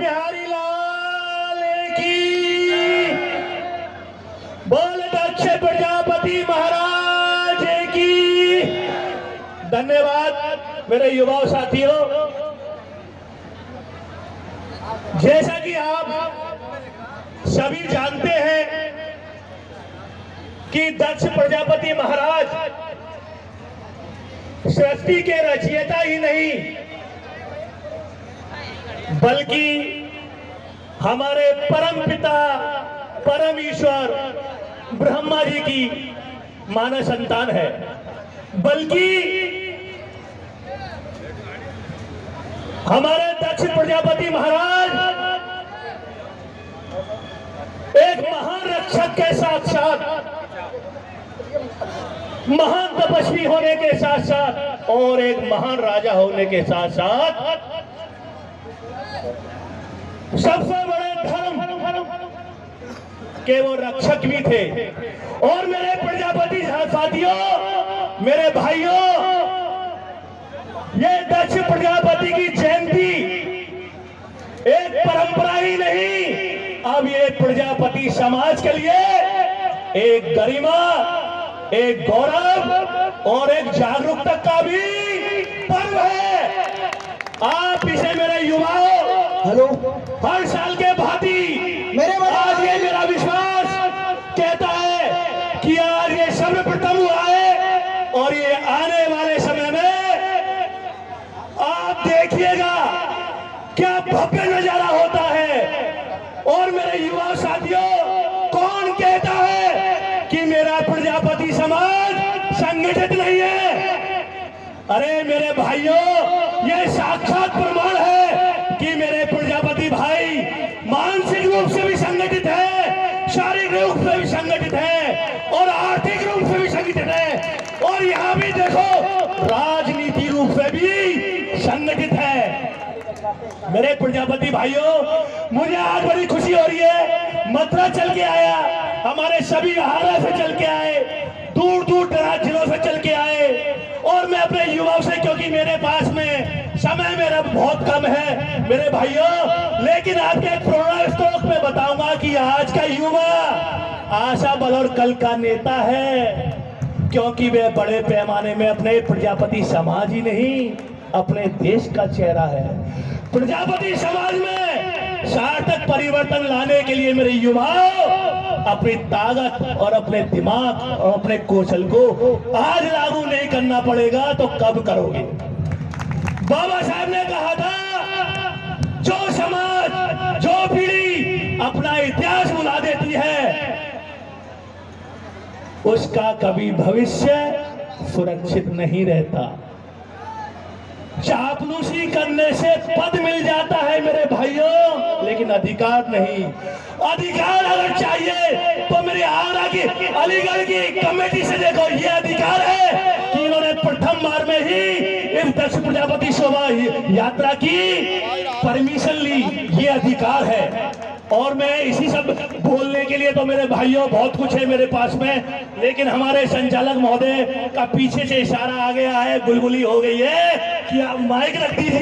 बिहारी लाल की, बोल दक्ष प्रजापति महाराज की। धन्यवाद मेरे युवा साथियों। जैसा कि आप सभी जानते हैं कि दक्ष प्रजापति महाराज सृष्टि के रचयिता ही नहीं बल्कि हमारे परम पिता परम ईश्वर ब्रह्मा जी की मानव संतान है। बल्कि हमारे दक्ष प्रजापति महाराज एक महान रक्षक के साथ साथ महान तपस्वी होने के साथ साथ और एक महान राजा होने के साथ साथ सबसे बड़े धर्म के वो रक्षक भी थे। और मेरे प्रजापति साथियों, मेरे भाइयों, ये दक्ष प्रजापति की जयंती एक परंपरा ही नहीं, अब ये प्रजापति समाज के लिए एक गरिमा, एक गौरव और एक जागरूकता का भी पर्व है। आप इसे मेरे युवाओं हर साल के भांति आज ये मेरा विश्वास कहता है कि आज ये सर्वप्रथम हुआ है और ये आने वाले समय में आप देखिएगा क्या भव्य नजारा होता है। और मेरे युवा साथियों, कौन कहता है कि मेरा प्रजापति समाज संगठित नहीं है? अरे मेरे भाइयों, ये साक्षात प्रमाण है कि मेरे प्रजापति भाई मानसिक रूप से भी संगठित है, शारीरिक रूप से भी संगठित है और आर्थिक रूप से भी संगठित है और यहाँ भी देखो राजनीति रूप से भी संगठित है। मेरे प्रजापति भाइयों, मुझे आज बड़ी खुशी हो रही है। मथुरा चल के आया, हमारे सभी हारा से चल के आए, दूर दूर दराज जिलों से चल के आए और मैं अपने युवाओं से, क्योंकि मेरे पास में समय मेरा बहुत कम है मेरे भाइयों, लेकिन आपके एक प्रेरणा स्रोत में बताऊंगा कि आज का युवा आशा बल और कल का नेता है, क्योंकि वे बड़े पैमाने में अपने प्रजापति समाज ही नहीं अपने देश का चेहरा है। प्रजापति समाज में सार्थक परिवर्तन लाने के लिए मेरे युवाओं अपनी ताकत और अपने दिमाग और अपने कौशल को आज लागू नहीं करना पड़ेगा तो कब करोगे? बाबा साहब ने कहा था, जो समाज, जो पीढ़ी अपना इतिहास भुला देती है उसका कभी भविष्य सुरक्षित नहीं रहता। चापलूसी करने से पद मिल जाता है मेरे भाइयों, लेकिन अधिकार नहीं। अधिकार अगर चाहिए तो मेरे आगरा की, अलीगढ़ की कमेटी से देखो, ये अधिकार है कि इन्होंने प्रथम बार में ही इस दक्ष प्रजापति शोभा यात्रा की परमिशन ली, ये अधिकार है। और मैं इसी सब बोलने के लिए तो मेरे भाइयों बहुत कुछ है मेरे पास में, लेकिन हमारे संचालक महोदय का पीछे से इशारा आ गया है, गुलगुली हो गई है कि आप माइक रख दीजिए।